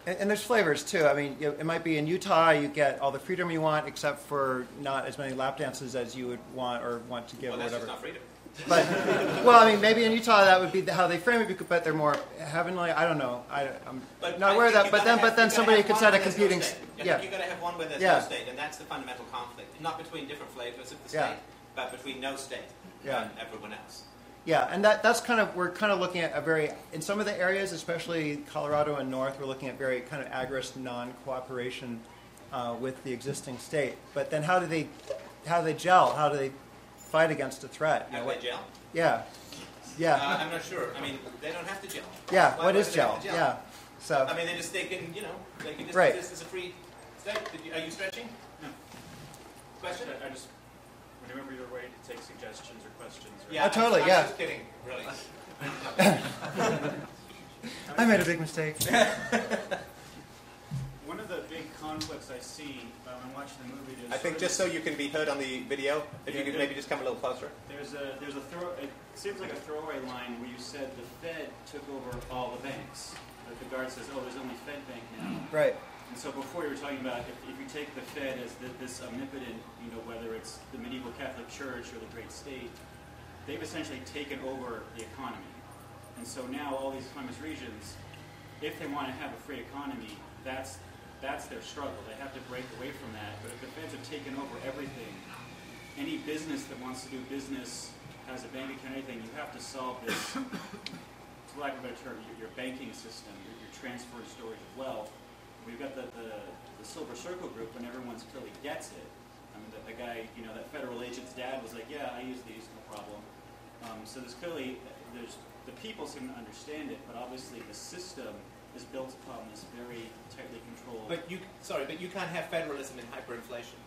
And there's flavors too. I mean, it might be in Utah you get all the freedom you want, except for not as many lap dances as you would want or want to give or whatever. That's just not freedom. But well, I mean, maybe in Utah that would be how they frame it, but they're more heavenly. I don't know. I'm not aware of that. But then somebody could set a competing. Yeah, you've got to have one where there's no state, and that's the fundamental conflict. Not between different flavors of the state, but between no state and everyone else. Yeah, and that's kind of, we're kind of looking at a very, in some of the areas, especially Colorado and North, we're looking at very kind of agorist non-cooperation with the existing state. But then how do they gel? How do they fight against a threat? How do they gel? Yeah. Yeah. I'm not sure. I mean, they don't have to gel. Yeah, what is gel? Yeah. So. I mean, they can just exist as a free state. Are you stretching? No. Question? I just, whenever you're ready to take suggestions or questions. Yeah, totally, I'm just kidding, really. I made a big mistake. One of the big conflicts I see when I'm watching the movie is... I think just so you can be heard on the video, if you could maybe just come a little closer. There's a it seems like a throwaway line where you said the Fed took over all the banks. Like the guard says, oh, there's only Fed Bank now. Right. And so before you were talking about if you take the Fed as this omnipotent, whether it's the medieval Catholic Church or the great state, they've essentially taken over the economy. And so now all these autonomous regions, if they want to have a free economy, that's their struggle. They have to break away from that. But if the Feds have taken over everything, any business that wants to do business, has a bank account, anything, you have to solve this, for lack of a better term, your banking system, your transfer and storage of wealth. We've got the Silver Circle group when everyone clearly gets it. I mean, the guy, that federal agent's dad was like, yeah, I use these, no problem. So there's the people seem to understand it, but obviously the system is built upon this very tightly controlled. But you can't have federalism in hyperinflation.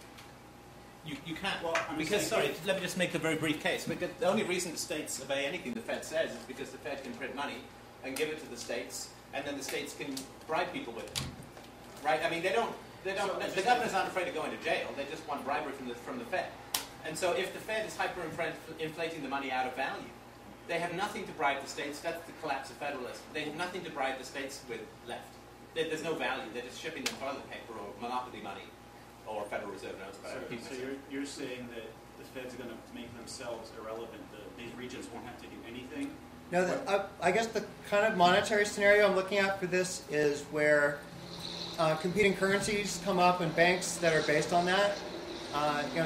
You can't. Well, let me just make a very brief case. Because the only reason the states obey anything the Fed says is because the Fed can print money and give it to the states, and then the states can bribe people with it. Right? I mean, they don't. The governors aren't afraid of going to jail. They just want bribery from the Fed. And so, if the Fed is hyperinflating the money out of value, they have nothing to bribe the states. That's the collapse of federalism. They have nothing to bribe the states with left. There's no value. They're just shipping them toilet paper or monopoly money or Federal Reserve notes. So you're saying that the Fed's going to make themselves irrelevant. These regions won't have to do anything. No, I guess the kind of monetary scenario I'm looking at for this is where competing currencies come up and banks that are based on that.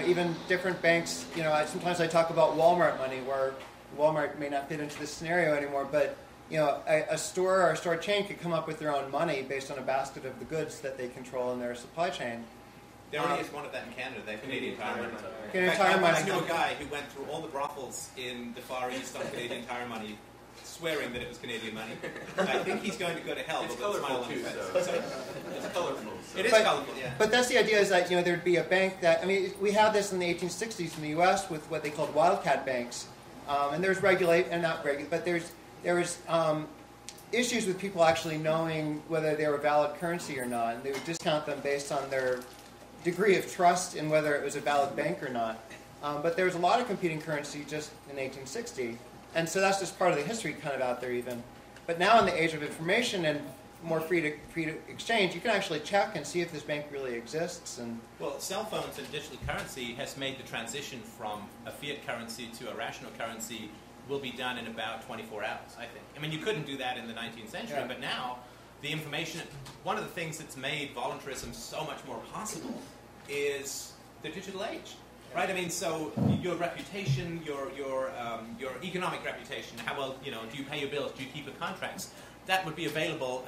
Even different banks. Sometimes I talk about Walmart money, where Walmart may not fit into this scenario anymore, but a store or a store chain could come up with their own money based on a basket of the goods that they control in their supply chain. There already is one of that in Canada. They have Canadian Tire Money. Canadian Tire Money. I knew a guy who went through all the brothels in the Far East on Canadian Tire Money, swearing that it was Canadian money. I think he's going to go to hell. It's colorful too, so it's colorful. It is colorful, yeah. But that's the idea, is that there'd be a bank that, we had this in the 1860s in the U.S. with what they called wildcat banks, and there's but there was issues with people actually knowing whether they were valid currency or not, and they would discount them based on their degree of trust in whether it was a valid bank or not. But there was a lot of competing currency just in 1860. And so that's just part of the history kind of out there even. But now in the age of information and more free to exchange, you can actually check and see if this bank really exists. Well, cell phones and digital currency has made the transition from a fiat currency to a rational currency will be done in about 24 hours, I think. You couldn't do that in the 19th century, but now the information, one of the things that's made voluntarism so much more possible is the digital age. Right, so your reputation, your economic reputation, how well, do you pay your bills, do you keep your contracts? That would be available,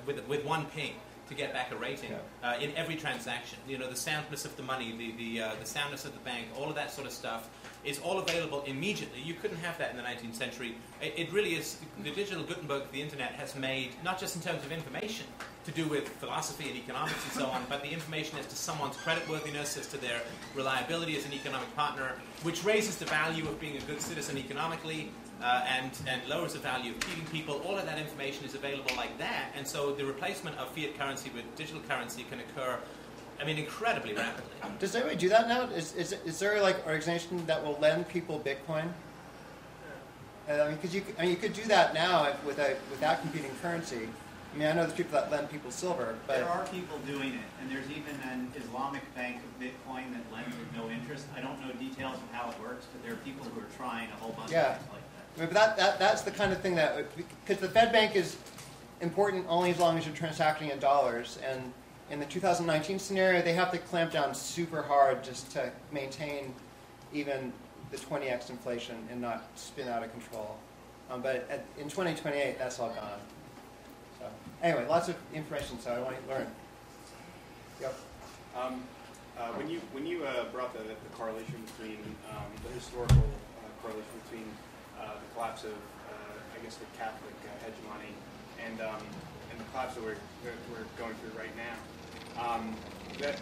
with one ping to get back a rating in every transaction. The soundness of the money, the soundness of the bank, all of that sort of stuff is all available immediately. You couldn't have that in the 19th century. It really is, the digital Gutenberg of the internet has made, not just in terms of information, to do with philosophy and economics and so on, but the information as to someone's creditworthiness, as to their reliability as an economic partner, which raises the value of being a good citizen economically, and lowers the value of keeping people. All of that information is available like that, and so the replacement of fiat currency with digital currency can occur, incredibly rapidly. Does anybody do that now? Is there an organization that will lend people Bitcoin? Because you could do that now with that competing currency. I mean, I know there's people that lend people silver, but there are people doing it, and there's even an Islamic bank of Bitcoin that lends with no interest. I don't know details of how it works, but there are people who are trying a whole bunch of things like that. I mean, but that's the kind of thing that, because the Fed bank is important only as long as you're transacting in dollars, and in the 2019 scenario, they have to clamp down super hard just to maintain even the 20x inflation and not spin out of control. But in 2028, that's all gone. So anyway, lots of information, so I want to learn. Yep. When you brought the correlation between the historical correlation between the collapse of I guess the Catholic hegemony and the collapse that we're going through right now, that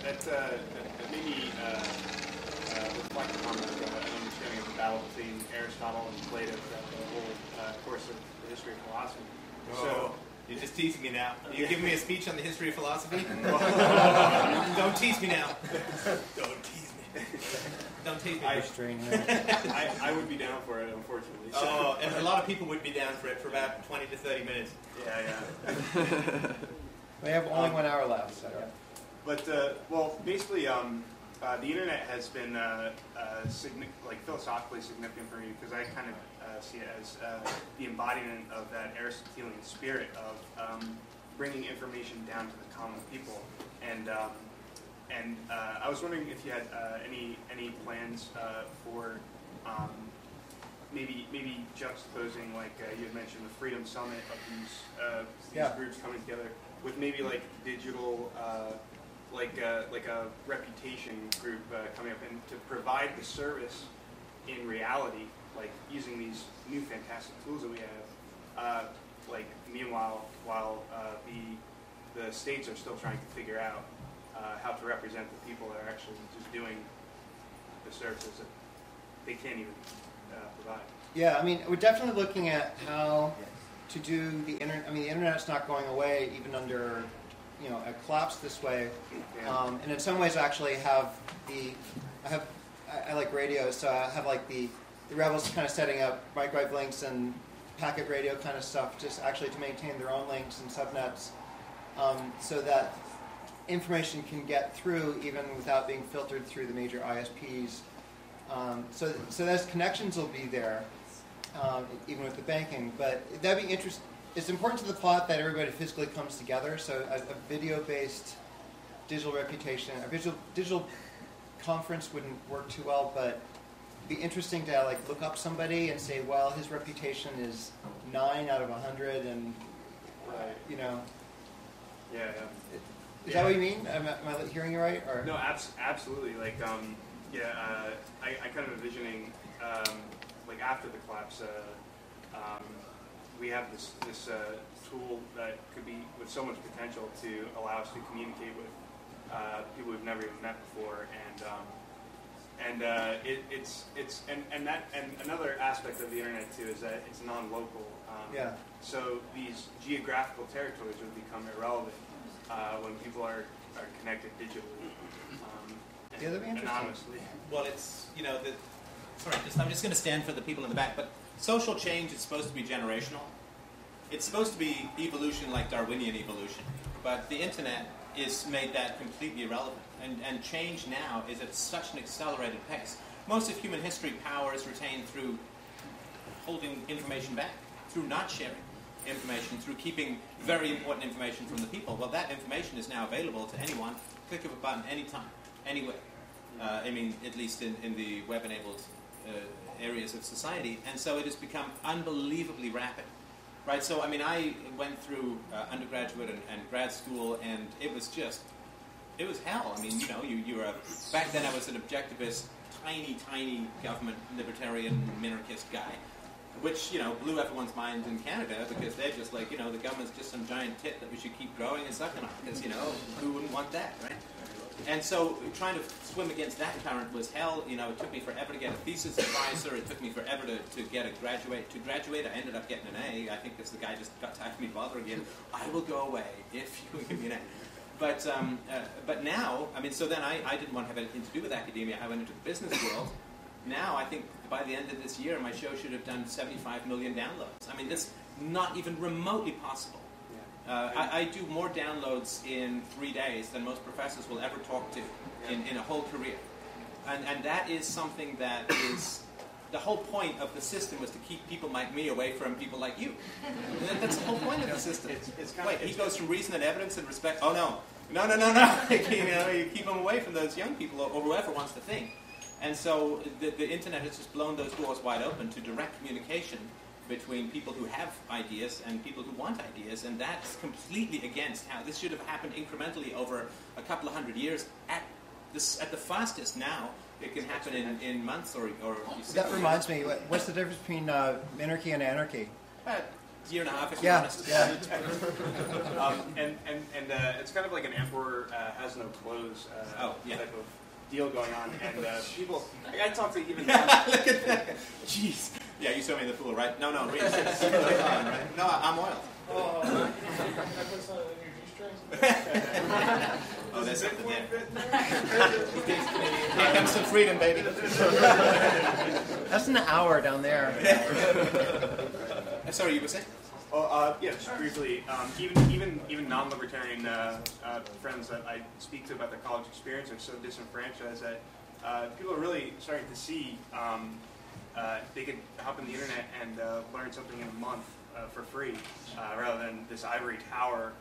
made me reflect on an understanding of the battle between Aristotle and Plato throughout the whole course of the history of philosophy. So you're just teasing me now. You're giving me a speech on the history of philosophy? Don't tease me now. Don't tease me. Don't tease me. I would be down for it, unfortunately. So. Oh, and a lot of people would be down for it for about 20 to 30 minutes. Yeah. We have only 1 hour left. So. Yeah. But, well, basically, the internet has been philosophically significant for me because I kind of see it as the embodiment of that Aristotelian spirit of bringing information down to the common people. And I was wondering if you had any plans for maybe juxtaposing, like you had mentioned, the Freedom Summit of these groups coming together with maybe like digital. Like a reputation group coming up and to provide the service in reality, like using these new fantastic tools that we have. Meanwhile, while the states are still trying to figure out how to represent the people that are actually just doing the services that they can't even provide. Yeah, I mean, we're definitely looking at how to do the internet. I mean, the internet's not going away even under a collapse this way, and in some ways, I actually have I like radio, so I have like the rebels kind of setting up microwave links and packet radio kind of stuff, just actually to maintain their own links and subnets, so that information can get through even without being filtered through the major ISPs. So those connections will be there, even with the banking. But that'd be interesting. It's important to the plot that everybody physically comes together. So a video-based digital reputation, a digital conference wouldn't work too well, but it'd be interesting to like look up somebody and say, well, his reputation is 9 out of 100, and Yeah. Is that what you mean? Am I hearing you right? Or? No, absolutely. Like, I kind of envisioning, like after the collapse, we have this tool that could be with so much potential to allow us to communicate with people we've never even met before, and another aspect of the internet too is that it's non-local. So these geographical territories would become irrelevant when people are connected digitally. That'd be interesting. Anonymously. Well, it's I'm just going to stand for the people in the back, but social change is supposed to be generational. It's supposed to be evolution like Darwinian evolution, but the internet is made that completely irrelevant. And change now is at such an accelerated pace. Most of human history, power is retained through holding information back, through not sharing information, through keeping very important information from the people. Well, that information is now available to anyone, click of a button, anytime, anywhere. At least in the web-enabled areas of society. And so it has become unbelievably rapid. Right, so I went through undergraduate and grad school, and it was hell. You were back then I was an objectivist, tiny government libertarian minarchist guy, which blew everyone's mind in Canada because they're just like the government's just some giant tit that we should keep growing and sucking on because who wouldn't want that, right? And so trying to swim against that current was hell. It took me forever to get a thesis advisor. It took me forever to get a graduate. To graduate, I ended up getting an A. I think because the guy just got tired of me bothering again. I will go away if you give me an A. But now, so then I didn't want to have anything to do with academia. I went into the business world. Now I think by the end of this year, my show should have done 75 million downloads. That's not even remotely possible I do more downloads in 3 days than most professors will ever talk to in a whole career. And that is something that is... The whole point of the system was to keep people like me away from people like you. That's the whole point of the system. Wait, he goes from reason and evidence and respect. Oh, no. No. You keep them away from those young people or whoever wants to think. And so the internet has just blown those doors wide open to direct communication between people who have ideas and people who want ideas, and that's completely against how this should have happened incrementally over a couple of hundred years. At the fastest now, it can happen in months or That reminds me, what's the difference between minarchy and anarchy? A year and a half, if you're honest. Yeah. And it's kind of like an emperor has no clothes type of deal going on, and people. I talk to even. Look at that. Jeez. Yeah, you saw me in the pool, right? No, really. Right? No, I'm oil. I put something in your G-strings. Oh, there's something there. Here comes some freedom, baby. That's an hour down there. Sorry, you were saying? Just briefly. Even non-libertarian friends that I speak to about their college experience are so disenfranchised that people are really starting to see they could hop on the internet and learn something in a month for free, rather than this ivory tower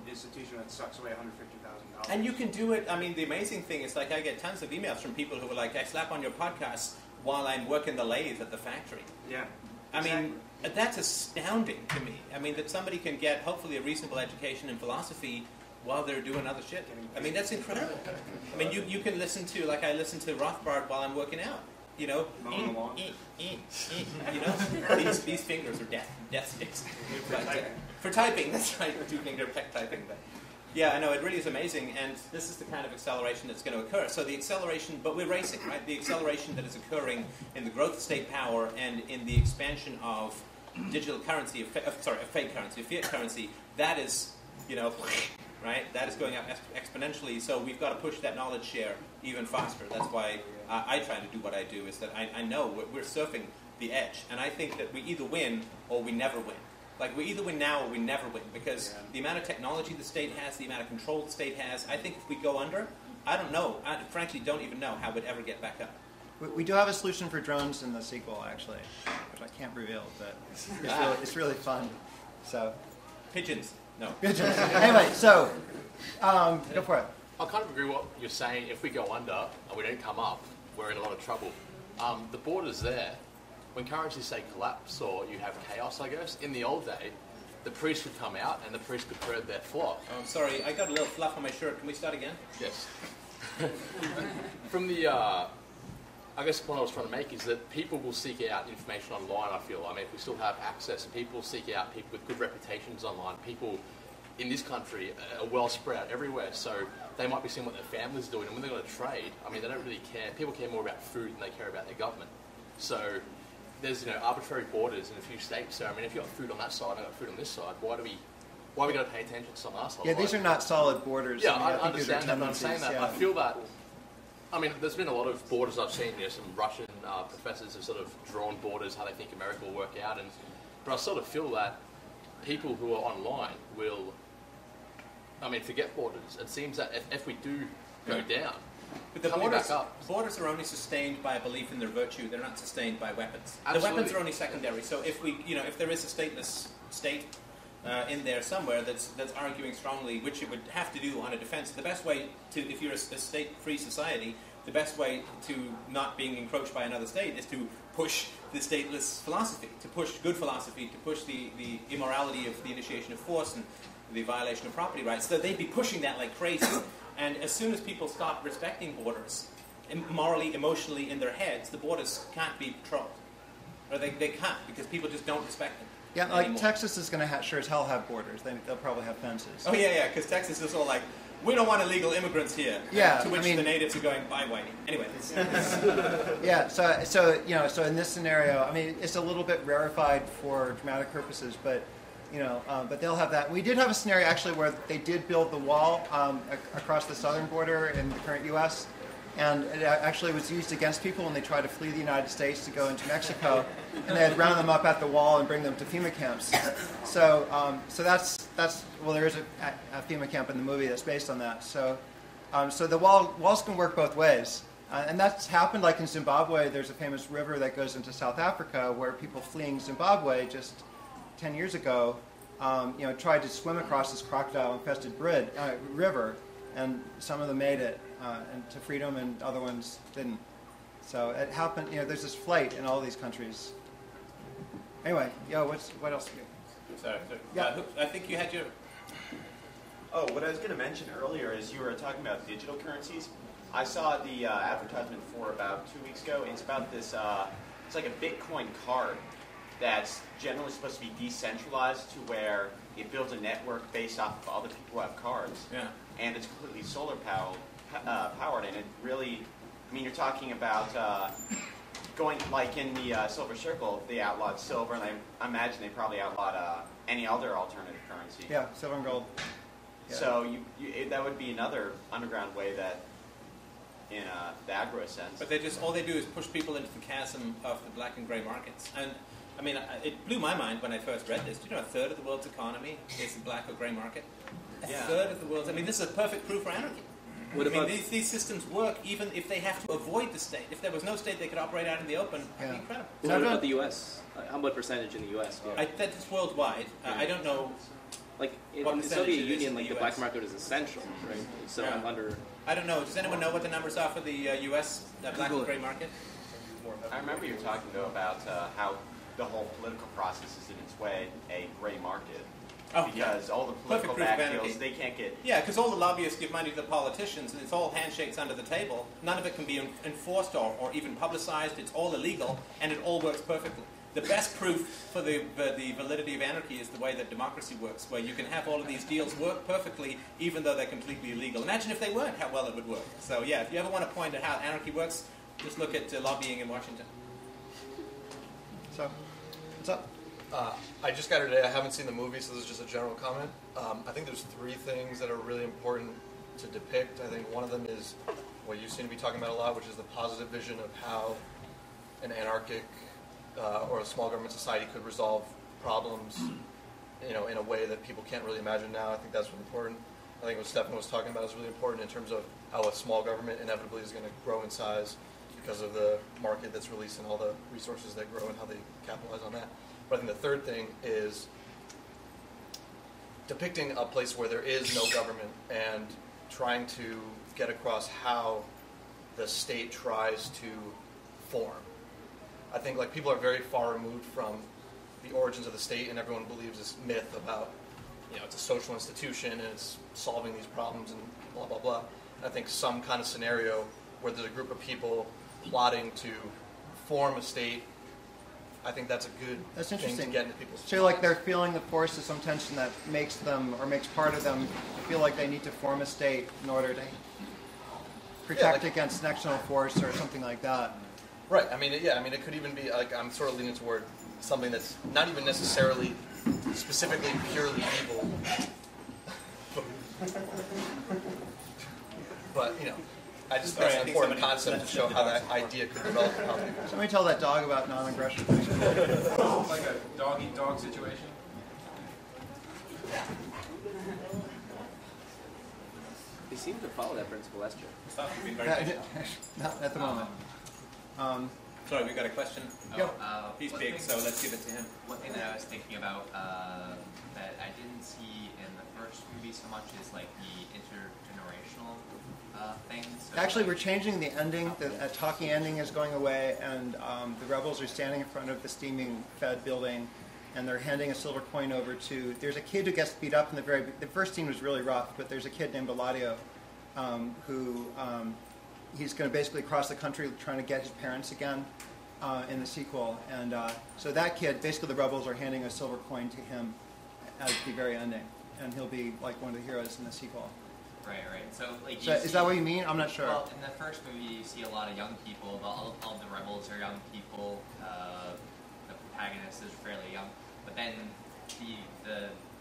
institution that sucks away $150,000. And you can do it. I mean, the amazing thing is, like, I get tons of emails from people who are like, I slap on your podcast while I'm working the lathe at the factory. Yeah. I mean, that's astounding to me. I mean, that somebody can get, hopefully, a reasonable education in philosophy while they're doing other shit. I mean, that's incredible. I mean, you can listen to, like, I listen to Rothbard while I'm working out. You know, these fingers are death sticks. For typing, that's right, two-finger peck typing. But yeah, I know, it really is amazing, and this is the kind of acceleration that's going to occur. So the acceleration, but we're racing, right? The acceleration that is occurring in the growth of state power and in the expansion of digital currency, fake currency, fiat currency, that is, right? That is going up exponentially, so we've got to push that knowledge share even faster. That's why I try to do what I do, is that I know we're surfing the edge, and I think that we either win or we never win. Like, we either win now or we never win, because the amount of technology the state has, the amount of control the state has, I think if we go under, I don't know. I frankly don't even know how we'd ever get back up. We do have a solution for drones in the sequel, actually, which I can't reveal, but it's really fun. So Pigeons. No. Pigeons. Anyway, so go for it. I kind of agree with what you're saying. If we go under and we don't come up, we're in a lot of trouble. The border's there. When currencies say collapse or you have chaos, I guess, in the old day, the priest could come out and the priest could herd their flock. Oh, I'm sorry, I got a little fluff on my shirt. Can we start again? Yes. From the, I guess the point I was trying to make is that people will seek out information online, I feel. I mean, if we still have access, and people seek out people with good reputations online. People in this country are well spread out everywhere, so they might be seeing what their family's doing, and when they're going to trade, I mean, they don't really care. People care more about food than they care about their government. So there's arbitrary borders in a few states. So I mean, if you've got food on that side and I've got food on this side, why are we going to pay attention to some asshole? Yeah, these are not solid borders. Yeah, I understand that, but I'm saying that. Yeah. I feel that. I mean, there's been a lot of borders I've seen. Some Russian professors have sort of drawn borders, how they think America will work out, but I sort of feel that people who are online will, forget borders. It seems that if we do go down, but the borders are only sustained by a belief in their virtue. They're not sustained by weapons. Absolutely. The weapons are only secondary. So if we, if there is a stateless state in there somewhere that's arguing strongly, which it would have to do on a defense, the best way to, if you're a state-free society, the best way to not being encroached by another state is to push the stateless philosophy, to push good philosophy, to push the immorality of the initiation of force and the violation of property rights. So they'd be pushing that like crazy. And as soon as people stop respecting borders, morally, emotionally, in their heads, the borders can't be patrolled. Or they can't, because people just don't respect them. Yeah, like anymore. Texas is going to sure as hell have borders. They'll probably have fences. Oh, yeah, because Texas is all like, we don't want illegal immigrants here. Yeah, to which the natives are going, bye, whitey. Anyway. Yeah, so in this scenario, it's a little bit rarefied for dramatic purposes, but but they'll have that. We did have a scenario actually where they did build the wall across the southern border in the current U.S., and it actually was used against people when they tried to flee the United States to go into Mexico, and they had round them up at the wall and bring them to FEMA camps. So that's well, there is a FEMA camp in the movie that's based on that. So, so the walls can work both ways. And that's happened like in Zimbabwe. There's a famous river that goes into South Africa where people fleeing Zimbabwe just 10 years ago tried to swim across this crocodile-infested river, and some of them made it to freedom and other ones didn't. So it happened, there's this flight in all these countries. Anyway, what else? Sorry. Yeah. I think you had your... Oh, what I was going to mention earlier is you were talking about digital currencies. I saw the advertisement for about 2 weeks ago. It's about this, it's like a Bitcoin card that's generally supposed to be decentralized to where it builds a network based off of other people who have cards. Yeah. And it's completely solar powered, and it really, you're talking about going, like in the Silver Circle, they outlawed silver, and I imagine they probably outlawed any other alternative currency. Yeah, silver and gold. Yeah. So that would be another underground way that, in the agro sense. But all they do is push people into the chasm of the black and grey markets. And it blew my mind when I first read this. Do you know a third of the world's economy is the black or grey market? A third of the world's. This is a perfect proof for anarchy. These systems work even if they have to avoid the state. If there was no state they could operate out in the open, that'd be incredible. What about the U.S.? How much percentage in the U.S.? That's worldwide. I don't know. Like in the Soviet Union, like the black market is essential, right? So I'm under. I don't know. Does anyone know what the numbers are for the U.S. Black and grey market? I remember you talking though about how the whole political process is in its way a grey market. Because all the political backdeals, they can't get... Yeah, because all the lobbyists give money to the politicians, and it's all handshakes under the table. None of it can be enforced or even publicized. It's all illegal, and it all works perfectly. The best proof for the validity of anarchy is the way that democracy works, where you can have all of these deals work perfectly, even though they're completely illegal. Imagine if they weren't, how well it would work. So yeah, if you ever want to point at how anarchy works, just look at lobbying in Washington. So, what's up? I just got here today. I haven't seen the movie, so this is just a general comment. I think there's three things that are really important to depict. I think one of them is what you seem to be talking about a lot, which is the positive vision of how an anarchic or a small government society could resolve problems, in a way that people can't really imagine now. I think that's really important. I think what Stefan was talking about is really important in terms of how a small government inevitably is going to grow in size because of the market that's releasing all the resources that grow and how they capitalize on that. But I think the third thing is depicting a place where there is no government and trying to get across how the state tries to form. I think people are very far removed from the origins of the state, and everyone believes this myth about, it's a social institution and it's solving these problems and blah, blah, blah. And I think some kind of scenario where there's a group of people plotting to form a state, I think that's a good thing to get into people's minds. So they're feeling the force of some tension that makes them, or makes part of them, feel like they need to form a state in order to protect against an external force or something like that. Right. It could even be, I'm sort of leaning toward something that's not even necessarily specifically purely evil. But, I just think it's an important concept to show how that idea could develop. Somebody tell that dog about non-aggression. It's like a dog-eat-dog situation. They seem to follow that principle last year. Not at the moment. Sorry, we got a question. Oh, he's big, so let's give it to him. One thing that I was thinking about that I didn't see in the first movie so much is the intergenerational thing. So actually, we're changing the ending. The talking ending is going away, and the rebels are standing in front of the steaming Fed building, and they're handing a silver coin over to... There's a kid who gets beat up in the first scene was really rough, but there's a kid named Eladio who... he's going to basically cross the country trying to get his parents again in the sequel. And so that kid, basically the rebels are handing a silver coin to him at the very ending. And he'll be one of the heroes in the sequel. Right. So, is that what you mean? I'm not sure. Well, in the first movie, you see a lot of young people. All the rebels are young people. The protagonist is fairly young. But then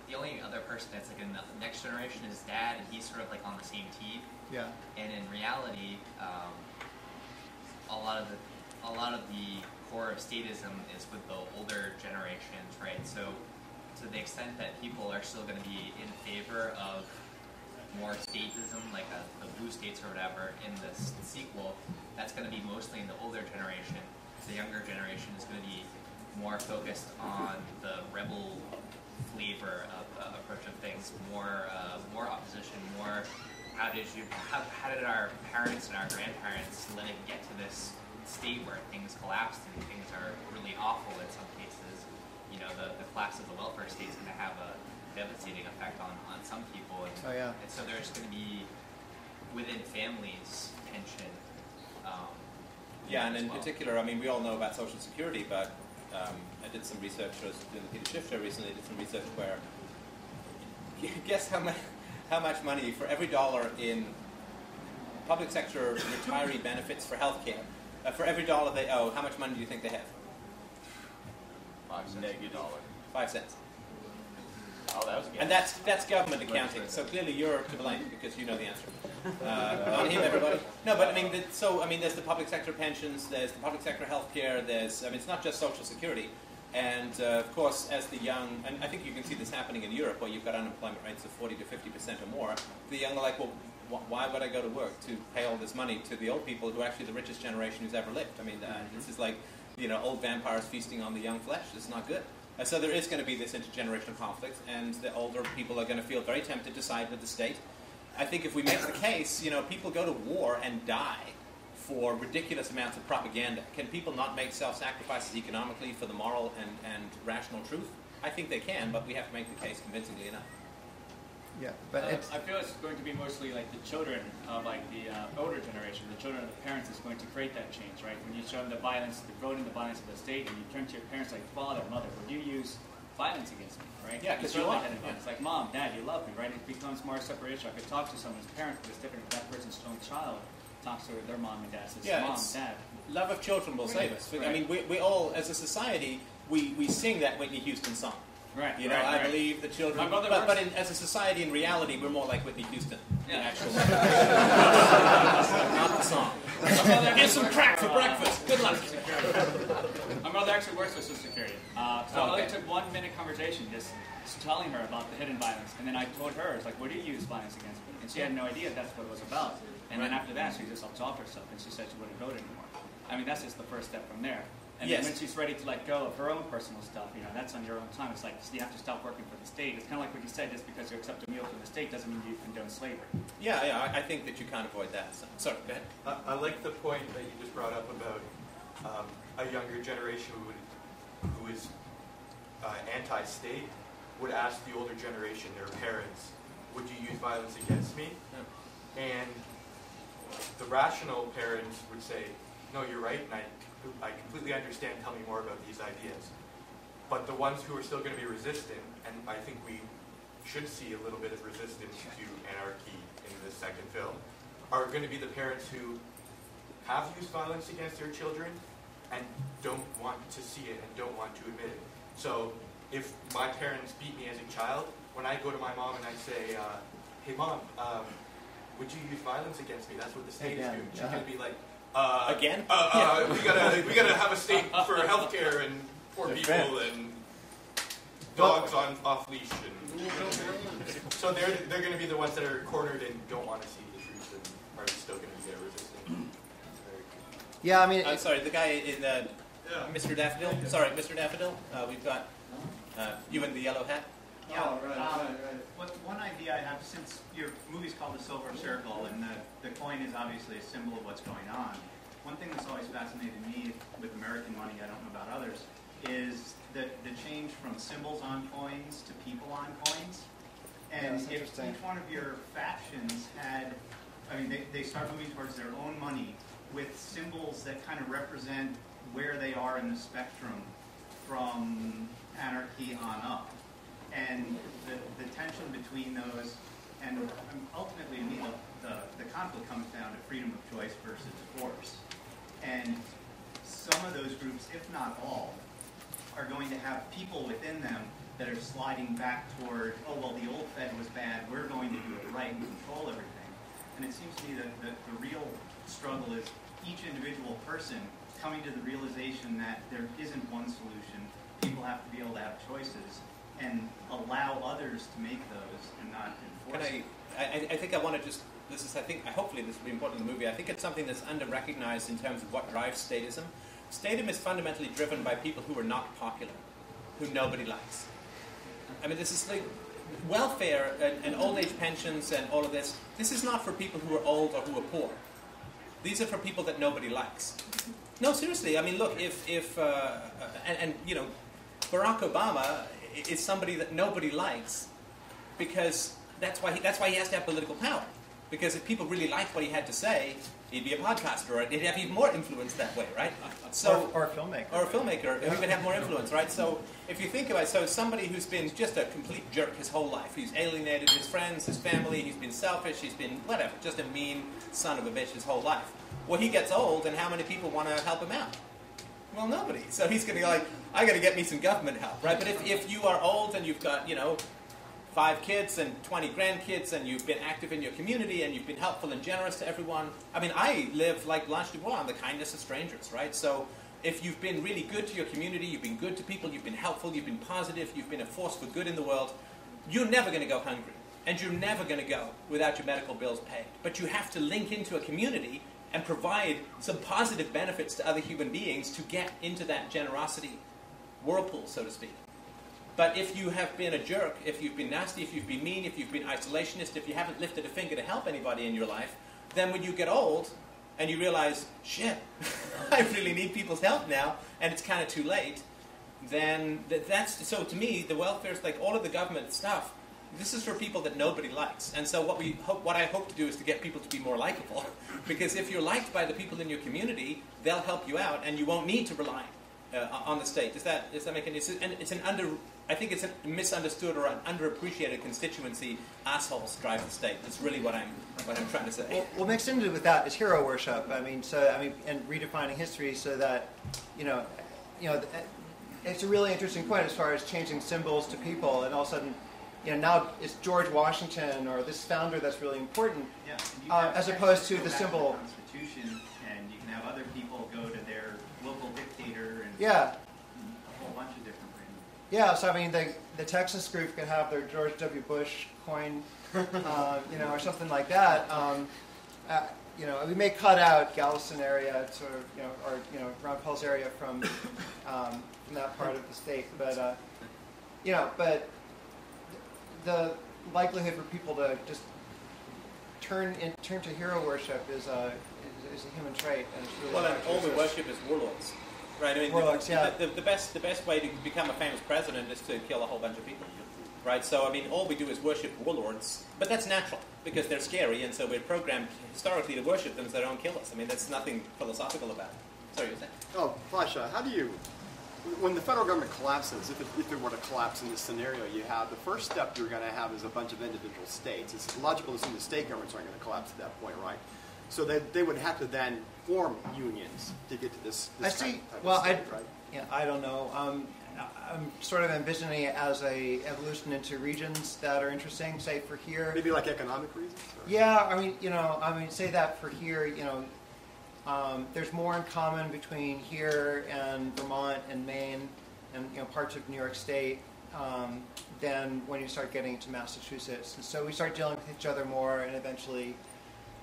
the only other person that's in the next generation is Dad, and he's sort of on the same team. Yeah. And in reality, a lot of the core of statism is with the older generations, right? So to the extent that people are still going to be in favor of more statism, like the blue states or whatever, in this sequel, that's going to be mostly in the older generation. The younger generation is going to be more focused on the rebel flavor of approach of things, more opposition, more how did our parents and our grandparents let it get to this state where things collapsed and things are really awful in some cases. You know, the collapse of the welfare state is going to have a devastating effect on some people. And, and so there's going to be, within families, tension. And in particular, I mean, we all know about Social Security, but I did some research, I was doing the Peter Schiff show recently, did some research where, guess how much money for every dollar in public sector retiree benefits for healthcare, for every dollar they owe, how much money do you think they have? 5 cents. Negative dollar. 5 cents. Oh, that was good. And that's government accounting. So clearly you're to blame because you know the answer. Not him, everybody. No, but I mean, there's the public sector pensions, there's the public sector healthcare, it's not just Social Security. And of course, as the young, and I think you can see this happening in Europe where you've got unemployment rates of 40 to 50% or more, the young are like, well, why would I go to work to pay all this money to the old people who are actually the richest generation who's ever lived? I mean, this is like, old vampires feasting on the young flesh. It's not good. So there is going to be this intergenerational conflict, and the older people are going to feel very tempted to side with the state. I think if we make the case, people go to war and die for ridiculous amounts of propaganda. Can people not make self-sacrifices economically for the moral and rational truth? I think they can, but we have to make the case convincingly enough. Yeah, but I feel it's going to be mostly like the children of the older generation, the children of the parents is going to create that change, right? When you show them the violence, the growing the violence of the state, and you turn to your parents like, father, mother, would you use violence against me, right? Yeah, because you want it. It's like, mom, dad, you love me, right? It becomes more separation. I could talk to someone's parent, but it's different if that person's own child talks to their mom and dad, says, mom, dad. Love of children will save us. Right. I mean, we all, as a society, we sing that Whitney Houston song. Right. I believe the children. But as a society, in reality, we're more like Whitney Houston. Yeah. Actually, not the song. Get some crack for breakfast. Good luck. My mother actually works with Social Security, so I only took 1 minute conversation just telling her about the hidden violence, and then I told her, it's like, what do you use violence against me? And she had no idea that's what it was about. And then after that, she just absolved herself, and she said she wouldn't vote anymore. I mean, that's just the first step from there. And then when she's ready to let go of her own personal stuff, that's on your own time. It's like you have to stop working for the state. It's kind of like what you said, just because you accept a meal from the state doesn't mean you condone slavery. Yeah, I think that you can't avoid that. So, sorry, go ahead. I like the point that you just brought up about a younger generation who is anti-state would ask the older generation, their parents, would you use violence against me? Yeah. And the rational parents would say, no, you're right, and I completely understand, tell me more about these ideas. But the ones who are still going to be resistant, and I think we should see a little bit of resistance to anarchy in the second film, are going to be the parents who have used violence against their children and don't want to see it and don't want to admit it. So if my parents beat me as a child, when I go to my mom and I say, hey mom, would you use violence against me? That's what the state is doing. She's going to be like, again? We gotta have a state for healthcare and poor people and dogs off leash. And so they're going to be the ones that are cornered and don't want to see the truth and are still going to be there resisting. Yeah, I mean, I'm sorry, the guy in Mr. Daffodil. Sorry, Mr. Daffodil. We've got you in the yellow hat. Yeah, one idea I have, since your movie's called The Silver Circle, and the coin is obviously a symbol of what's going on, one thing that's always fascinated me with American money, I don't know about others, is the change from symbols on coins to people on coins. And if each one of your factions had, they start moving towards their own money with symbols that kind of represent where they are in the spectrum from anarchy on up. And the tension between those, and ultimately, to me, the conflict comes down to freedom of choice versus force. And some of those groups, if not all, are going to have people within them that are sliding back toward, oh, well, the old Fed was bad, we're going to do it right and control everything. And it seems to me that the real struggle is each individual person coming to the realization that there isn't one solution. People have to be able to have choices. and allow others to make those and not enforce it. I think I want to just, hopefully this will be important in the movie. I think it's something that's under-recognized in terms of what drives statism. Statism is fundamentally driven by people who are not popular, who nobody likes. I mean, this is like welfare and old age pensions and all of this. This is not for people who are old or who are poor. These are for people that nobody likes. No, seriously. I mean, look, if you know, Barack Obama is somebody that nobody likes because that's why he has to have political power. Because if people really liked what he had to say, he'd be a podcaster, or he'd have even more influence that way, right? So, or a filmmaker. Or a filmmaker, who would have more influence, right? So if you think about it, so somebody who's been just a complete jerk his whole life, he's alienated his friends, his family, he's been selfish, he's been whatever, just a mean son of a bitch his whole life. Well, he gets old, and how many people want to help him out? Well, nobody. So he's going to go like, I got to get me some government help, right? But if you are old and you've got, 5 kids and 20 grandkids, and you've been active in your community, and you've been helpful and generous to everyone. I mean, I live like Blanche Dubois on the kindness of strangers, right? So if you've been really good to your community, you've been good to people, you've been helpful, you've been positive, you've been a force for good in the world, you're never going to go hungry. And you're never going to go without your medical bills paid. But you have to link into a community and provide some positive benefits to other human beings to get into that generosity whirlpool, so to speak. But if you have been a jerk, if you've been nasty, if you've been mean, if you've been isolationist, if you haven't lifted a finger to help anybody in your life, then when you get old and you realize, shit, I really need people's help now, and it's kind of too late, then that's, so to me, the welfare is like all of the government stuff. This is for people that nobody likes. And so what I hope to do is to get people to be more likable. Because if you're liked by the people in your community, they'll help you out, and you won't need to rely on the state. Does that make any sense? And I think it's a misunderstood or an underappreciated constituency. Assholes drive the state. That's really what I'm trying to say. Well, mixed into with that is hero worship. And redefining history so that, it's a really interesting point as far as changing symbols to people, and all of a sudden, now it's George Washington or this founder that's really important, as opposed to the symbol. The Constitution, and you can have other people go to their local dictator and a whole bunch of different things. Yeah, so I mean, the Texas group could have their George W. Bush coin, or something like that. We may cut out Galveston area, sort of, or Ron Paul's area from that part of the state, but but the likelihood for people to just turn to hero worship is a human trait, and it's really and all we worship is warlords, right? I mean, warlords, the best way to become a famous president is to kill a whole bunch of people, right? So I mean, all we do is worship warlords, but that's natural because they're scary, and so we're programmed historically to worship them so they don't kill us. I mean, that's nothing philosophical about it. Sorry, you're saying? Oh, Pasha, how do you? When the federal government collapses, if it were to collapse in this scenario you have, the first step you're going to have is a bunch of individual states. It's logical to assume the state governments aren't going to collapse at that point, right? So they would have to then form unions to get to this type of state, right? Yeah, I don't know. I'm sort of envisioning it as a evolution into regions that are interesting. Say for here, maybe like economic reasons. Or? Yeah, say that for here, there's more in common between here and Vermont and Maine and parts of New York State than when you start getting to Massachusetts. And so we start dealing with each other more, and eventually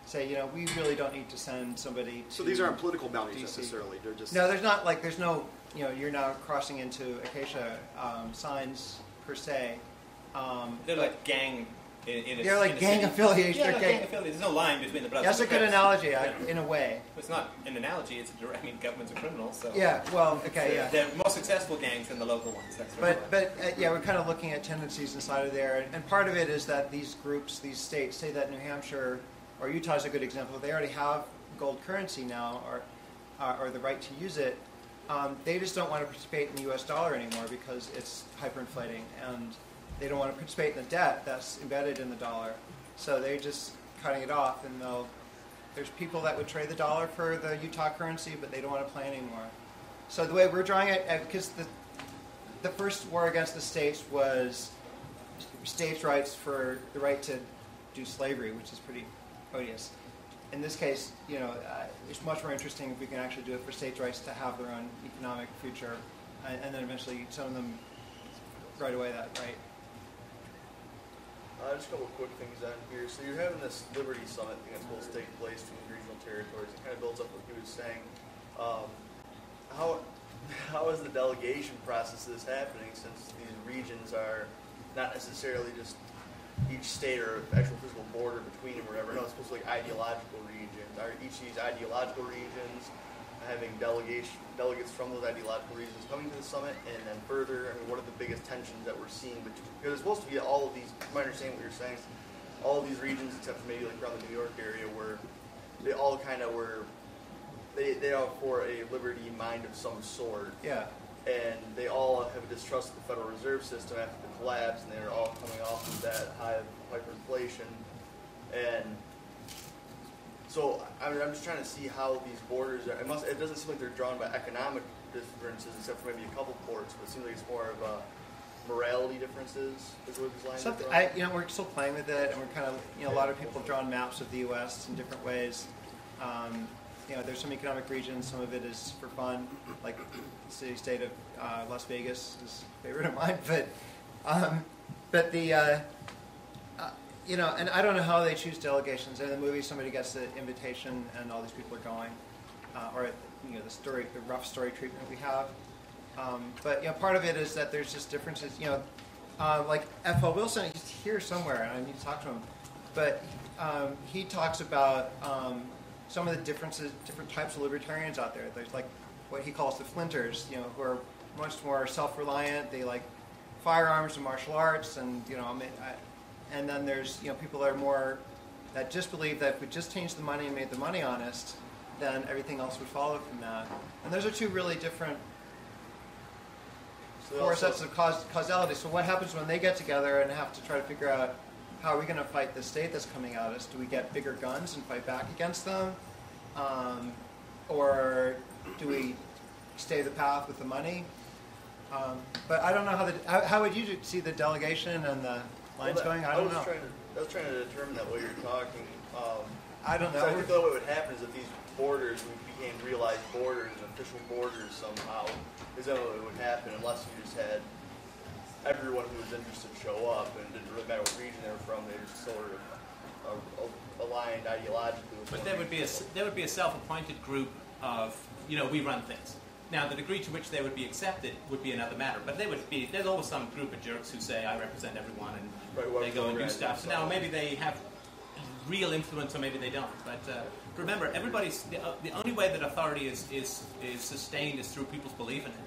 say, we really don't need to send somebody to. So these aren't political boundaries DC. necessarily. They're just. No, there's no, you're now crossing into acacia signs per se. They're like gang. They're like gang affiliation. Yeah, gang affiliation. There's no line between the brothers. That's a good analogy, in a way. It's not an analogy. It's governments are criminals. So. Yeah. Well. Okay. Yeah. They're more successful gangs than the local ones. That's right. But we're kind of looking at tendencies inside of there, and part of it is that these groups, these states, say that New Hampshire or Utah is a good example. They already have gold currency now, or the right to use it. They just don't want to participate in the U.S. dollar anymore because it's hyperinflating, and they don't want to participate in the debt that's embedded in the dollar. So they're just cutting it off, and there's people that would trade the dollar for the Utah currency, but they don't want to play anymore. So the way we're drawing it, because the first war against the states was states' rights for the right to do slavery, which is pretty odious. In this case, it's much more interesting if we can actually do it for states' rights to have their own economic future, and then eventually some of them right away that, right? Just a couple of quick things on here. So you're having this Liberty Summit thing that's supposed to take place between regional territories. It kind of builds up what he was saying. How is the delegation process of this happening, since these regions are not necessarily just each state or actual physical border between them or whatever? No, it's supposed to be like ideological regions. Are each of these ideological regions having delegates from those ideological regions coming to the summit? And then further, I mean, what are the biggest tensions that we're seeing between, because it's supposed to be all of these, you might understand what you're saying, all of these regions except for maybe like around the New York area, where they all kind of were, they are for a liberty mind of some sort. Yeah. And they all have a distrust of the Federal Reserve System after the collapse, and they're all coming off of that high hyperinflation. And so I mean, I'm just trying to see how these borders are. It doesn't seem like they're drawn by economic differences, except for maybe a couple ports, but it seems like it's more of morality differences is where these lines are drawn. We're still playing with it, and we're kind of, a lot of people have drawn maps of the U.S. in different ways. There's some economic regions. Some of it is for fun, like the city-state of Las Vegas is a favorite of mine. But and I don't know how they choose delegations. In the movie, somebody gets the invitation, and all these people are going, or the rough story treatment we have. But part of it is that there's just differences. Like F.L. Wilson, he's here somewhere, and I need to talk to him. But he talks about some of the different types of libertarians out there. There's like what he calls the flinters, who are much more self-reliant. They like firearms and martial arts, and and then there's people that are more that just believe that if we just changed the money and made the money honest, then everything else would follow from that. And those are two really different core sets of causality. So what happens when they get together and have to try to figure out how are we going to fight the state that's coming at us? Do we get bigger guns and fight back against them? Or do we stay the path with the money? But I don't know how would you see the delegation and the lines going? I don't know. I was trying to determine that while you're talking. I don't know. So I think what would happen is if these borders became realized borders and official borders somehow, is that what would happen, unless you just had everyone who was interested show up, and it didn't really matter what region they were from. They just sort of aligned ideologically with But there would be a self-appointed group of, we run things. Now, the degree to which they would be accepted would be another matter. But there's always some group of jerks who say, I represent everyone, and they go and do stuff. So now maybe they have real influence, or maybe they don't. But remember, the only way that authority is sustained is through people's belief in it.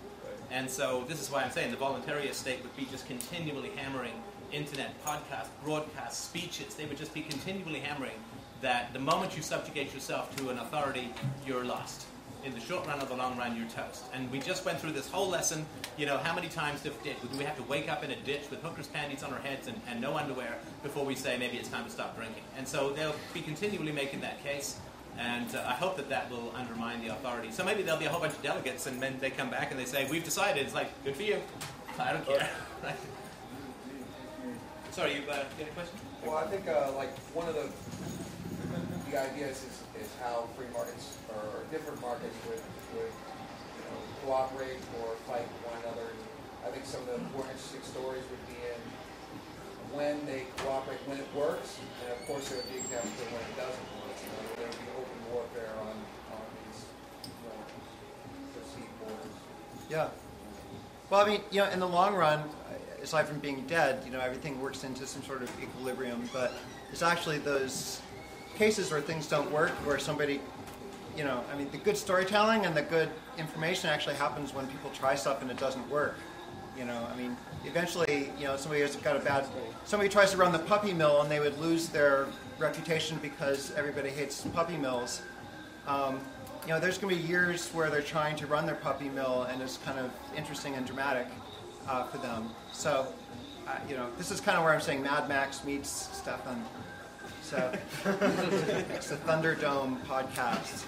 And so this is why I'm saying the voluntarist state would be just continually hammering internet, podcasts, broadcasts, speeches. They would just be continually hammering that the moment you subjugate yourself to an authority, you're lost. In the short run or the long run, you're toast. And we just went through this whole lesson. How many times do we have to wake up in a ditch with hookers' panties on our heads and no underwear before we say maybe it's time to stop drinking? And so they'll be continually making that case. And I hope that will undermine the authority. So maybe there'll be a whole bunch of delegates, and then they come back and they say, we've decided. It's like, good for you. I don't care. Right? Sorry, you got a question? Well, I think one of the ideas is how free markets or different markets would cooperate or fight one another. I think some of the more interesting stories would be in when they cooperate, when it works, and of course there would be examples of when it doesn't work. There would be open warfare on these perceived borders. Yeah. Well, I mean, in the long run, aside from being dead, everything works into some sort of equilibrium. But it's actually those cases where things don't work, where somebody, the good storytelling and the good information actually happens when people try stuff and it doesn't work. Eventually, somebody tries to run the puppy mill and they would lose their reputation because everybody hates puppy mills. There's going to be years where they're trying to run their puppy mill and it's kind of interesting and dramatic for them. So, this is kind of where I'm saying Mad Max meets Stefan. So, it's the Thunderdome podcast.